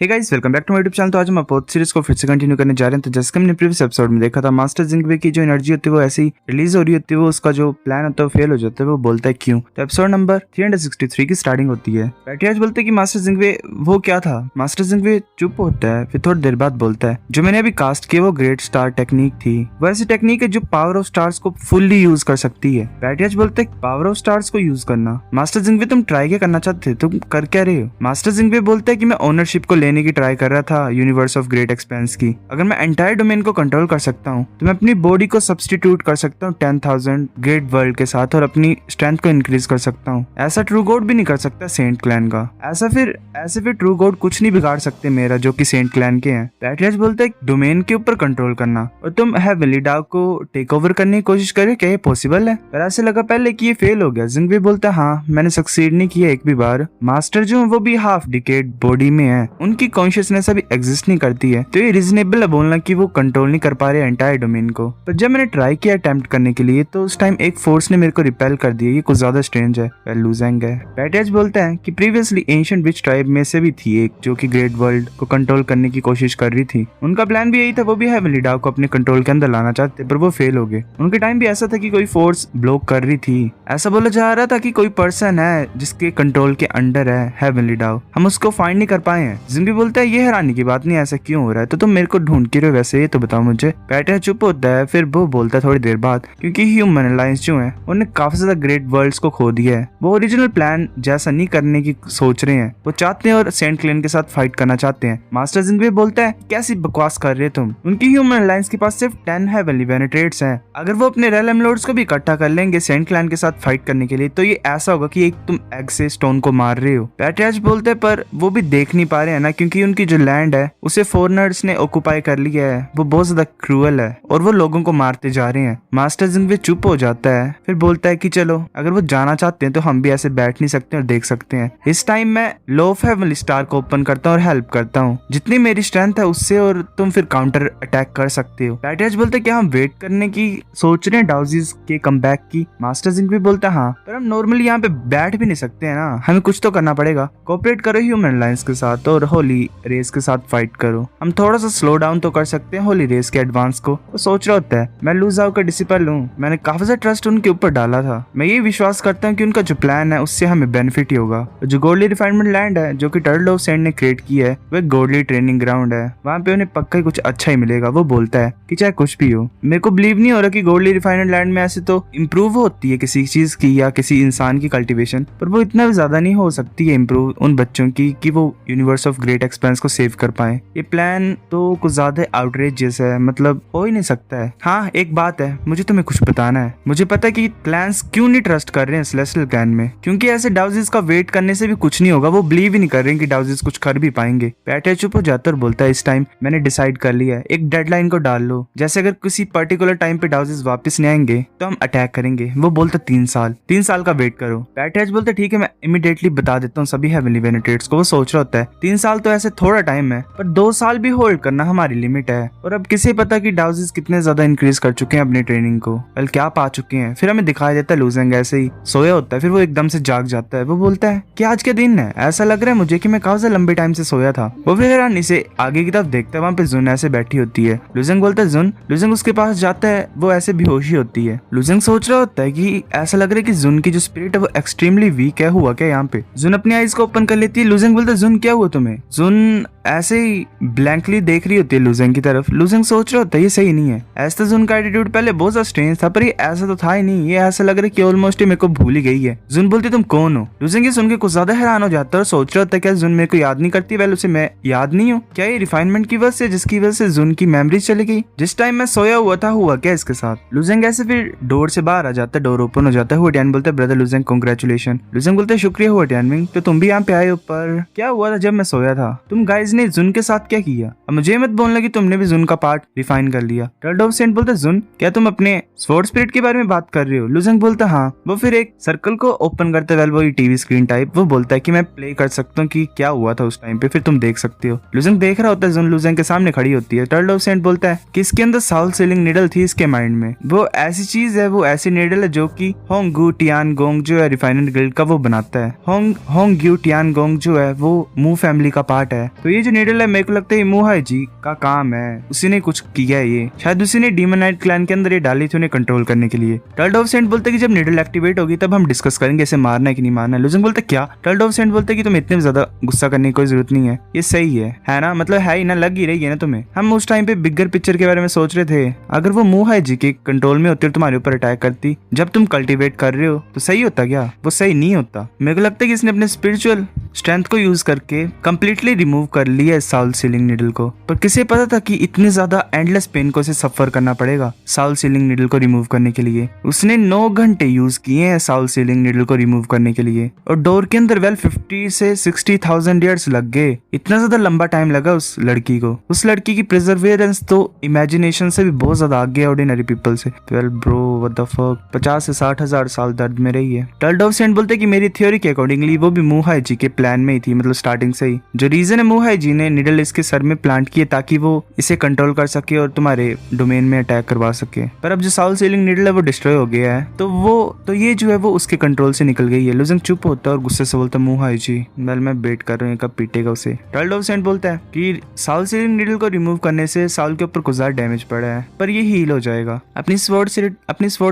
Hey guys, welcome back to my YouTube channel. तो आज हम अपोथ सीरीज को फिर से कंटिन्यू करने जा रहे हैं। तो जैसे कि हमने प्रीवियस एपिसोड में देखा था, मास्टर जिंगवे की जो एनर्जी होती है वो ऐसी रिलीज हो रही होती है, वो उसका जो प्लान होता है वो फेल हो जाता है। वो बोलता है क्यों। तो एपिसोड नंबर 363 की स्टार्टिंग होती है। पैट्रियाज बोलते हैं कि मास्टर जिंगवे वो क्या था। मास्टर जिंगवे चुप होता है, फिर थोड़ी देर बाद बोलता है जो मैंने अभी कास्ट किया वो ग्रेट स्टार टेक्निक थी। वो ऐसी टेक्निक है जो पावर ऑफ स्टार्स को फुल्ली यूज कर सकती है। पैट्रियाज बोलते हैं पावर ऑफ स्टार्स को यूज करना। मास्टर जिंगवे तुम ट्राई क्या करना चाहते थे, तुम कर क्या रहे हो। मास्टर जिंगवे बोलते हैं कि मैं ओनरशिप को लेने की ट्राई कर रहा था यूनिवर्स ऑफ ग्रेट एक्सपेंस की। अगर मैं एंटायर डोमेन को कंट्रोल कर सकता हूँ तो मैं अपनी बॉडी को सब्स्टिट्यूट कर सकता हूँ 10,000 ग्रेट वर्ल्ड के साथ और अपनी स्ट्रेंथ को इंक्रीज कर सकता हूँ। ऐसा ट्रू गॉड भी नहीं कर सकता सेंट क्लैन का। ऐसे फिर ट्रू गॉड कुछ नहीं बिगाड़ सकते मेरा, जो कि सेंट क्लैन के हैं। पैट्रियाज बोलते हैं डोमेन के ऊपर कंट्रोल करना और तुम हेवनली डार्क को टेक ओवर करने की कोशिश करे, क्या ये पॉसिबल है। पर ऐसे लगा पहले कि ये फेल हो गया। जिंगवे बोलता है हाँ, मैंने सक्सीड नहीं किया एक भी बार। मास्टर जो वो भी हाफ डिकेड बॉडी में है, उनकी कॉन्शियसनेस अभी एग्जिस्ट नहीं करती है, तो ये रीजनेबल है बोलना कि वो कंट्रोल नहीं कर पा रहे एंटायर डोमेन को। पर जब मैंने ट्राई किया अटेम्प्ट करने के लिए तो उस टाइम एक फोर्स ने मेरे को रिपेल कर दिया। ये कुछ ज्यादा स्ट्रेंज है। वह लूजेंग है। पैट्रियाज बोलता है कि प्रीवियसली एंशिएंट विच ट्राइब में से भी थी एक जो कि ग्रेट वर्ल्ड को कंट्रोल करने की कोशिश कर रही थी। उनका प्लान भी यही था, वो भी हेवनली डार्क को अपने कंट्रोल के अंदर लाना चाहते, पर वो फेल हो गए। उनके टाइम भी ऐसा था कि कोई फोर्स ब्लॉक कर रही थी। ऐसा बोला जा रहा था कि कोई पर्सन है जिसके कंट्रोल के अंडर है हेवनली डार्क, हम उसको फाइंड नहीं कर पाए हैं। जिंगवे बोलता है ये हैरानी की बात नहीं, ऐसा क्यों हो रहा है, तो तुम मेरे को ढूंढ के रहे हो वैसे, ये तो बताओ मुझे। पैट्रियाज चुप होता है, फिर वो बोलता है थोड़ी देर बाद क्योंकि ह्यूमन अलायंस जो है उन्होंने काफी ज्यादा ग्रेट वर्ल्ड्स को खो दिया है। वो ओरिजिनल प्लान जैसा नहीं करने की सोच रहे हैं, वो चाहते हैं और सेंट क्लेन के साथ फाइट करना चाहते हैं। मास्टर जिंगवे बोलता है कैसी बकवास कर रहे तुम, उनकी ह्यूमन अलायंस के पास सिर्फ 10 हेवनली पेनिट्रेट्स हैं। अगर वो अपने रेलम लॉर्ड्स को भी इकट्ठा कर लेंगे सेंट क्लैन के साथ फाइट करने के लिए तो ये ऐसा होगा कि एक तुम एग से स्टोन को मार रहे हो। पैट्रियाज बोलते हैं पर वो भी देख नहीं पा रहे हैं ना, क्योंकि उनकी जो लैंड है उसे फॉरेनर्स ने ऑक्युपाई कर लिया है। वो बहुत ज्यादा क्रूअल है और वो लोगों को मारते जा रहे हैं। मास्टर जिंगवे चुप हो जाता है, फिर बोलता है कि चलो अगर वो जाना चाहते हैं तो हम भी ऐसे बैठ नहीं सकते और देख सकते हैं। इस टाइम मैं लो ऑफ हेवनली स्टार को ओपन करता हूँ और हेल्प करता हूँ जितनी मेरी स्ट्रेंथ है उससे, और तुम फिर काउंटर अटैक कर सकते हो। पैट्रियाज बोलते हैं क्या हम वेट करने की सोच रहे हैं डाउजीज के कमबैक की। मास्टर जिंगवे बोलता है हाँ, पर हम नॉर्मली यहाँ पे बैठ भी नहीं सकते है ना, हमें कुछ तो करना पड़ेगा। कोऑपरेट करो ह्यूमन अलायंस के साथ और होली रेस के साथ फाइट करो। हम थोड़ा सा स्लो डाउन तो कर सकते हैं होली रेस के एडवांस को। वो सोच रहा होता है मैं लू जाओ का डिसिपल हूँ, मैंने काफी ज्यादा ट्रस्ट उनके ऊपर डाला था। मैं ये विश्वास करता हूँ कि उनका जो प्लान है उससे हमें बेनिफिट ही होगा। जो गोल्डली रिफाइनमेंट लैंड है जो कि टर्टल ऑफ सैंड ने क्रिएट किया है, वो गोल्डली ट्रेनिंग ग्राउंड है। वहाँ पे उन्हें पक्का ही कुछ अच्छा ही मिलेगा। वो बोलता है कि चाहे कुछ भी हो, मेरे को बिलीव नहीं हो रहा कि गोल्डली रिफाइनमेंट लैंड में ऐसे तो इम्प्रूव होती है किसी चीज की या किसी इंसान की कल्टीवेशन, पर वो इतना ज्यादा नहीं हो सकती है इम्प्रूव उन बच्चों की कि वो यूनिवर्स ऑफ ग्रेट एक्सपेंस को सेव कर पाए। ये प्लान तो कुछ ज्यादा आउटरेजियस है, मतलब हो ही नहीं सकता है। हाँ एक बात है, मुझे तुम्हें कुछ बताना है। मुझे पता है कि क्लैंस क्यों नहीं ट्रस्ट कर रहे हैं सेलेस्टियल क्लैन में, क्योंकि ऐसे डाउजीज का वेट करने से भी कुछ नहीं होगा। वो बिलीव ही नहीं कर रहे हैं कि डाउजीज कुछ कर भी पाएंगे। पैट्रियाज चुप हो जाता और बोलता है इस टाइम मैंने डिसाइड कर लिया है, एक डेडलाइन को डाल लो। जैसे अगर किसी पर्टिकुलर टाइम पे डाउजीज वापस नहीं आएंगे तो हम अटैक करेंगे। वो बोलता 3 साल का वेट करो। पैट्रियाज बोलते ठीक है, मैं इमीडिएटली बता देता हूँ सभी हेवनली पेनिट्रेट्स को। वो सोच रहा होता है 3 साल तो ऐसे थोड़ा टाइम है, पर 2 साल भी होल्ड करना हमारी लिमिट है। और अब किसे पता कि डाउजीज कितने ज्यादा इंक्रीज कर चुके हैं अपनी ट्रेनिंग को, कल क्या पा चुके हैं। फिर हमें दिखाई देता है लूजेंग ऐसे ही सोया होता है, फिर वो एकदम से जाग जाता है। वो बोलता है कि आज के दिन है, ऐसा लग रहा है मुझे कि मैं काफी लंबे टाइम से सोया था। वो फिर हैरानी से आगे की तरफ देखता है, वहाँ पे जुन ऐसे बैठी होती है। लूजेंग बोलता है जुन। लूजेंग उसके पास जाता है, वो ऐसे बेहोशी होती है। लूजेंग सोच रहा होता है कि ऐसा लग रहा है कि जुन की जो स्पिरिट है वो एक्सट्रीमली वीक है। हुआ क्या यहाँ पे। जुन अपनी आईज को ओपन कर लेती है। लूजेंग बोलता है जुन क्या हुआ तुम्हें। जुन ऐसे ही ब्लैंकली देख रही होती है लूजेंग की तरफ। लूजेंग सोच रहा होता है ये सही नहीं है। ऐसा तो जुन का एटीट्यूड पहले बहुत ज्यादा स्ट्रेंज था, पर ये ऐसा तो था ही नहीं। ये ऐसा लग रहा है कि ऑलमोस्ट मेरे को भूल ही गई है। जुन बोलती तुम कौन हो। लूजेंग ये सुन के कुछ ज्यादा हैरान हो जाता है और सोच रहा होता है क्या जुन मेरे को याद नहीं करती, वेल उसे मैं याद नहीं हूँ। क्या ये रिफाइनमेंट की वजह से जिसकी वजह से जुन की मेमोरीज चली गई। जिस टाइम मैं सोया हुआ था हुआ क्या इसके साथ। लूजेंग ऐसे फिर डोर से बाहर आ जाता है, डोर ओपन हो जाता है। हुआटियान बोलता है ब्रदर लूजेंग कांग्रेचुलेशन। लूजेंग बोलते शुक्रिया हुआटियान, तो तुम भी यहाँ पे आए हो, पर क्या हुआ था जब मैं सोया था। तुम गाइज ने जुन के साथ क्या किया। अब मुझे मत बोलना कि तुमने भी जुन का पार्ट रिफाइन कर लिया। टर्टल ऑफ सेंट बोलता जुन क्या तुम अपने स्वॉर्ड स्पिरिट के बारे में बात कर रहे हो। लूजेंग बोलता हाँ। वो फिर एक सर्कल को ओपन करते वेल वही टीवी स्क्रीन टाइप। वो बोलता है कि मैं प्ले कर सकता हूँ कि क्या हुआ था उस टाइम पे, फिर तुम देख सकते हो। लूजेंग देख रहा होता है, जुन लूजेंग के सामने खड़ी होती है। टर्टल ऑफ सेंट बोलता है कि इसके अंदर साउल सीलिंग निडल थी इसके माइंड में। वो ऐसी चीज है, वो ऐसी निडल है जो कि होंग गू टियान गोंग जो है रिफाइनर गिल्ड का वो बनाता है। होंग गू टियान गोंग जो है वो मू फैमिली का पार्ट है। तो ये जो नीडल है मेरे को लगता है मुहाई जी का काम है, उसी ने कुछ किया है, ये शायद उसी ने डीमोनाइट क्लैन के अंदर ये डाली थी उन्हें कंट्रोल करने के लिए। टर्ल्ड ऑफ सेंट बोलते कि जब नीडल एक्टिवेट होगी तब हम डिस्कस करेंगे इसे मारना है कि नहीं मारना है। लुजंग बोलते क्या? टर्ल्ड ऑफ सेंट बोलते कि तुम इतने ज्यादा गुस्सा करने की कोई जरूरत नहीं है, ये सही है ना, मतलब है ही ना, लग ही रही है ना तुम्हें। हम उस टाइम पे बिगर पिक्चर के बारे में सोच रहे थे, अगर वो मुहाई जी के कंट्रोल में होती और तुम्हारे ऊपर अटैक करती जब तुम कल्टीवेट कर रहे हो तो सही होता क्या? वो सही नहीं होता। मेरे को लगता है कि इसने अपने स्पिरिचुअल स्ट्रेंथ को यूज करके कंप्लीटली रिमूव कर लिया साउल सीलिंग नीडल को, पर किसे पता था कि इतने ज्यादा एंडलेस पेन को इसे सफर करना पड़ेगा साउल सीलिंग नीडल को रिमूव करने के लिए। उसने 9 घंटे यूज किए हैं साउल सीलिंग नीडल को रिमूव करने के लिए, और डोर के अंदर 50 से 60,000 ईयर्स लग गए। इतना ज्यादा लंबा टाइम लगा उस लड़की को। उस लड़की की प्रिजर्वेरेंस तो इमेजिनेशन से भी बहुत ज्यादा आगे है ऑर्डिनरी पीपल से। Well bro what the fuck, 50 से 60,000 साल दर्द में रही है। टर्ल्ड ऑफ सेंट बोलते कि मेरी थ्योरी के अकॉर्डिंगली वो भी मुहाई जी के प्लान में ही थी, मतलब स्टार्टिंग से ही। जो रीजन है मुहाई जी ने निडल इसके सर में प्लांट किए ताकि वो इसे कंट्रोल कर सके और तुम्हारे डोमेन में अटैक करवा सके, पर अब जो साउल सीलिंग निडल है वो डिस्ट्रॉय हो गया है, तो ये जो है वो उसके कंट्रोल से निकल गई है। लुजंग चुप होता है और गुस्से से बोलता मुहाई जी वेल मैं वेट कर रहा हूँ कब पीटेगा उसे। टर्ल्ड ऑफ सेंट बोलता है कि साउल सीलिंग निडल को रिमूव करने से साउल के ऊपर कुछ ज्यादा डैमेज पड़ा है, पर ये हील हो जाएगा। अपनी स्वॉर्ड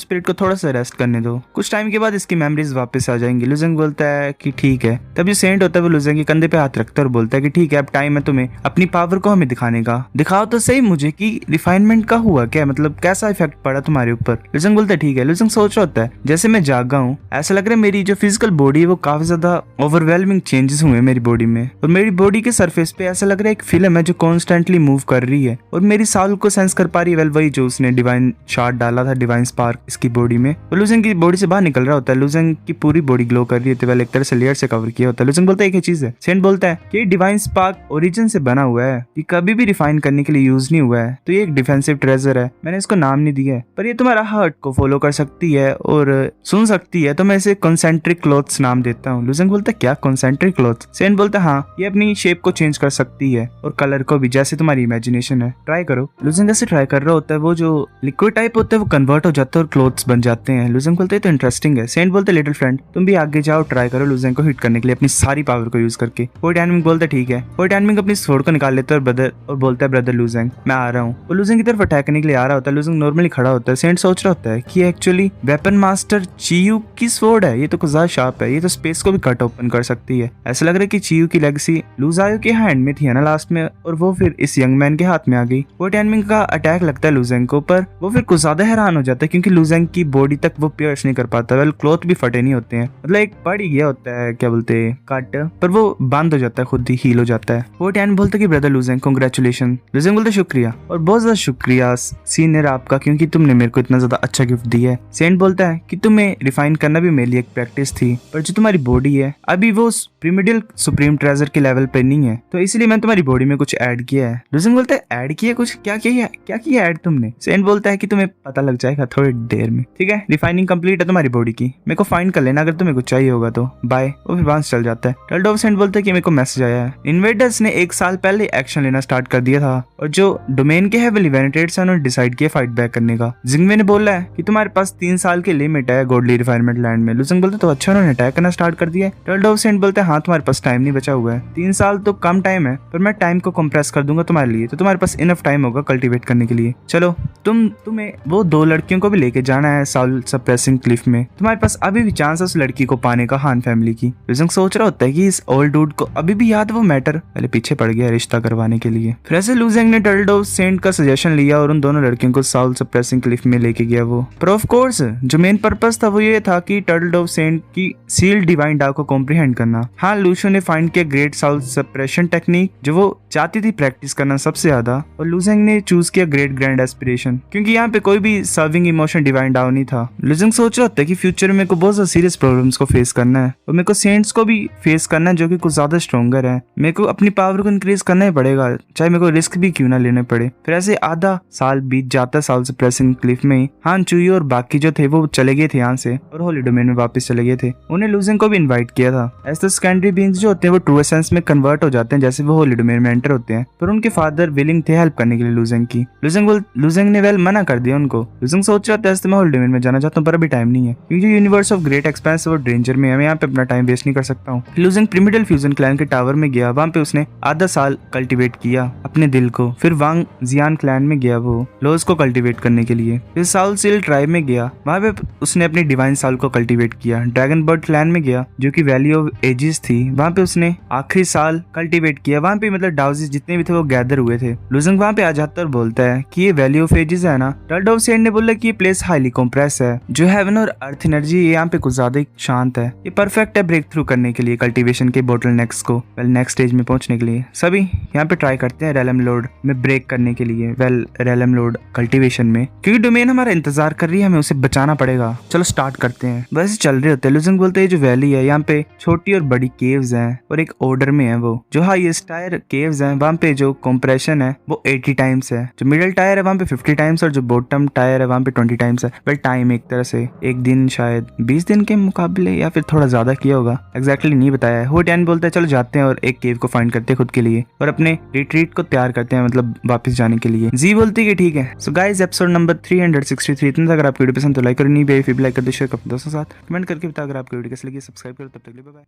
स्पिरिट को थोड़ा सा रेस्ट करने दो, कुछ टाइम के बाद इसकी मेमोरीज वापस आ जाएंगी। लुजंग बोलता है कि ठीक है। तब जो सेंट होता है वो लुजंग के कंधे पे हाथ रखता है और बोलता है कि ठीक है अब टाइम है तुम्हें अपनी पावर को हमें दिखाने का, दिखाओ तो सही मुझे कि रिफाइनमेंट का हुआ क्या, मतलब कैसा इफेक्ट पड़ा तुम्हारे ऊपर। लुजंग बोलता है ठीक है। लुजंग सोच रहा होता है जैसे मैं जागा हूँ, ऐसा लग रहा है मेरी जो फिजिकल बॉडी है वो काफी ज्यादा ओवरवेलमिंग चेंजेस हुए मेरी बॉडी में, और मेरी बॉडी के सरफेस पे ऐसा लग रहा है एक फिल्म है जो कॉन्स्टेंटली मूव कर रही है और मेरी साउल को सेंस कर पा रही है। वेल वही जो उसने डिवाइन शार्ट डाला था, डिवाइन स्पार्क इसकी बॉडी में, वो लुजंग की बॉडी से बाहर निकल रहा होता है। लुजंग की पूरी बॉडी ग्लो कर रही होती है, वेल एक तरह से लेयर से कवर किया होता है। लुजंग बोलता है एक ही चीज है। सेंट बोलता है कि डिवाइन स्पार्क ओरिजिन से बना हुआ है, ये कभी भी रिफाइन करने के लिए यूज नहीं हुआ है, तो ये एक डिफेंसिव ट्रेजर है, मैंने इसको नाम नहीं दिया है, पर ये तुम्हारा हार्ट को फॉलो कर सकती है और सुन सकती है, तो मैं इसे कॉन्सेंट्रिक क्लॉथ्स नाम देता हूँ। लुजंग बोलता है क्या कॉन्सेंट्रिक क्लॉथ्स? सेंट बोलता है हाँ, ये अपनी शेप को चेंज कर सकती है और कलर को भी, जैसे तुम्हारी इमेजिनेशन है, ट्राई करो। लुजंग ऐसे ट्राई कर रहा होता है, वो जो लिक्विड टाइप होता है वो कन्वर्ट हो जाता है और क्लॉथ्स बन जाते हैं। लुजंग बोलते है तो इंटरेस्टिंग है। सेंट बोलते लिटिल फ्रेंड तुम भी आगे जाओ, ट्राई करो लुजंग को हिट करने के लिए अपनी सारी पावर को यूज करके। वो टाइमिंग बोलता है ठीक है। वो टाइमिंग अपनी स्वॉर्ड को निकाल लेता है और बोलता है ब्रदर लुजंग मैं आ रहा हूँ। वो लुजंग की तरफ अटैक करने के लिए आ रहा होता है। लुजंग नॉर्मली खड़ा होता है। सेंट सोच रहा होता है कि एक्चुअली वेपन मास्टर चियू की स्वॉर्ड है, ये तो कुछ ज्यादा शार्प है, ये तो स्पेस को भी कट ओपन कर सकती है। ऐसा लग रहा है कि चियू की लेगेसी लुजायो के हैंड में थी ना लास्ट में, और वो फिर इस यंग मैन के हाथ में आ गई। वो टाइमिंग का अटैक लगता है लुजंग को, पर वो फिर कुछ ज्यादा हैरान हो जाता है क्योंकि लुजंग की बॉडी तक वो पियर्स नहीं कर पाता। वेल क्लॉथ भी फटे नहीं होते हैं, मतलब एक पड़ ही गया होता है, क्या बोलते हैं कट, पर वो बंद हो जाता है, खुद ही हील हो जाता है। वो टाइम बोलता है कि ब्रदर लुजंग कांग्रेचुलेशन। लुजंग बोलते शुक्रिया, और बहुत ज्यादा शुक्रिया सीनियर आपका, क्योंकि तुमने मेरे को इतना ज्यादा अच्छा गिफ्ट दिया है। सेंट बोलता है कि तुम्हें रिफाइन करना भी मेरे लिए एक प्रैक्टिस थी, पर जो तुम्हारी बॉडी है अभी वो प्रीमिडियल सुप्रीम ट्रेजर के लेवल पे नहीं है, तो इसलिए मैंने तुम्हारी बॉडी में कुछ ऐड किया है। लुजंग बोलता है ऐड किया कुछ? क्या किया ऐड तुमने? सेंट बोलता है कि तुम्हें पता लग जाएगा थोड़ी देर में, ठीक है। रिफाइनिंग कंप्लीट है तुम्हारी बॉडी की, मेरे को फाइंड कर लेना अगर तुम्हें कुछ चाहिए होगा तो, बाय। वो फिर वहां से चल जाता है। टर्ल्ड ऑफ सेंट बोलता है कि मेरे को मैसेज आया है, इन्वेडर्स ने 1 साल पहले एक्शन लेना स्टार्ट कर दिया था, और जो डोमेन के हेविली वेनेटेड्स हैं उन्होंने डिसाइड किया फाइट बैक करने का। जिंगवे ने बोला है कि तुम्हारे पास 3 साल की लिमिट है गॉडली रिफाइनमेंट लैंड में। लुजंग बोलता तो अच्छा उन्होंने अटैक करना स्टार्ट कर दिया है। टर्ल्ड ऑफ सेंट बोलता है हाँ तुम्हारे पास टाइम नहीं बचा हुआ है, 3 साल तो कम टाइम है, पर मैं टाइम को कंप्रेस कर दूंगा तुम्हारे लिए, तो तुम्हारे पास इनफ टाइम होगा कल्टीवेट करने के लिए। चलो तुम्हें वो 2 लड़कियों को भी लेके जाना है साउल सप्रेसिंग क्लिफ में, तुम्हारे पास अभी भी चांस है उस लड़की को पाने का, हान फैमिली की। लुजंग सोच रहा होता है कि इस ओल्ड डूड को अभी भी याद वो मैटर पहले पीछे पड़ गया रिश्ता करवाने के लिए। फिर ऐसे लुजंग ने टर्ल्ड ऑफ सेंट का सजेशन लिया और उन दोनों लड़कियों को साउल सप्रेसिंग क्लिफ में लेके गया वो। पर ऑफ कोर्स जो मेन पर्पस था वो ये था कि टर्ल्ड ऑफ सेंट की सील्ड डिवाइन डाव को कॉम्प्रिहेंड करना। हाँ लूशो ने फाइंड किया ग्रेट साउल सप्रेशन टेक्निक जो वो चाहती थी प्रैक्टिस करना सबसे ज्यादा, और लुजंग ने चूज किया ग्रेट ग्रैंड एस्पिरेशन, क्योंकि यहाँ पे कोई भी सर्विंग इमोशन डिवाइन डाव नहीं था। लुजंग सोच रहा होता है कि फ्यूचर में मेरे को बहुत ज्यादा सीरियस प्रॉब्लम्स को फेस करना है, और मेरे को सेंट्स को भी फेस करना है जो कि कुछ ज्यादा स्ट्रॉन्गर है। मेरे को अपनी पावर को इंक्रीज करना ही पड़ेगा, चाहे मेरे को रिस्क भी क्यों ना लेने पड़े। फिर ऐसे आधा साल बीत जाता साउल सप्रेसिंग क्लिफ में। हान चुई और बाकी जो थे वो चले गए थे यहाँ से और होली डोमेन में वापस चले गए थे। उन्हें लुजंग को भी इन्वाइट किया था। ऐसे सेकेंडरी बीइंग्स जो होते हैं वो ट्रू एसेंस में कन्वर्ट हो जाते हैं जैसे वो होली डोमेन में एंटर होते हैं, पर उनके फादर विलिंग थे हेल्प करने के लिए लुजंग की। लुजंग ने वेल मना कर दिया उनको। लुजंग सोच रहा आते आस्ते मैं होल डोमेन में जाना चाहता हूँ, पर अभी टाइम नहीं है क्योंकि जो यूनिवर्स ऑफ ग्रेट एक्सपेंस वो डेंजर में है, मैं यहाँ पे अपना टाइम वेस्ट नहीं कर सकता हूँ। लूजिंग प्रिमिडल फ्यूजन क्लैन के टावर में गया, वहाँ पे उसने आधा साल कल्टीवेट किया अपने दिल को। फिर वांग जियान क्लैन में गया वो लोज को कल्टीवेट करने के लिए। फिर साउल सील ट्राइब में गया, वहाँ पे उसने अपनी डिवाइन साल को कल्टीवेट किया। ड्रैगन बर्ड क्लैन में गया जो कि वैली ऑफ एजिस थी, वहाँ पे उसने आखिरी साल कल्टीवेट किया। वहाँ पे मतलब डाउजिस जितने भी थे वो गैदर हुए थे। लूजिंग वहाँ पे आ जाता और बोलता है कि ये वैली ऑफ एजिस है ना। टर्ड ऑफ सेंड ने बोला कि ये प्लेस हाईली कॉम्प्रेस है, जो हेवन और अर्थ एनर्जी यहाँ पे कुछ ज्यादा ही शांत है। ये परफेक्ट है ब्रेक थ्रू करने के लिए कल्टीवेशन के बोटल नेक्स को नेक्स्ट स्टेज में पहुंचने के लिए। सभी यहाँ पे ट्राई करते हैं रेलम लोड में ब्रेक करने के लिए, रेलम लोड कल्टीवेशन में, क्योंकि डोमेन हमारा इंतजार कर रही है, हमें उसे बचाना पड़ेगा। चलो स्टार्ट करते हैं। वैसे चल रहे होते हैं। लूजिंग बोलते हैं जो वैली है यहाँ पे छोटी और बड़ी केव्स हैं और एक ऑर्डर में है। वो जो हाईएस्ट टायर केव्स हैं वहाँ पे जो कंप्रेशन है वो 80 टाइम्स है, जो मिडिल टायर है वहाँ पे 50 टाइम्स और जो बॉटम टायर है वहाँ पे 20 टाइम्स है। वेल टाइम एक तरह से एक दिन शायद 20 दिन के मुकाबले या फिर थोड़ा ज्यादा किया होगा, एग्जैक्टली नहीं बताया है। हो टैन बोलता है चलो जाते हैं और एक केव को फाइंड करते हैं खुद के लिए और अपने रिट्रीट को तैयार करते हैं, मतलब वापस जाने के लिए। जी बोलती है कि ठीक है। सो गाइस एपिसोड नंबर 363 इतना। अगर आपको वीडियो पसंद तो लाइक करो, नहीं भी लाइक कर दो, शेयर कर दोस्तों के साथ, कमेंट करके बताओ अगर आपको वीडियो कैसी लगी। सब्सक्राइब करो। तब तक के लिए बाय बाय।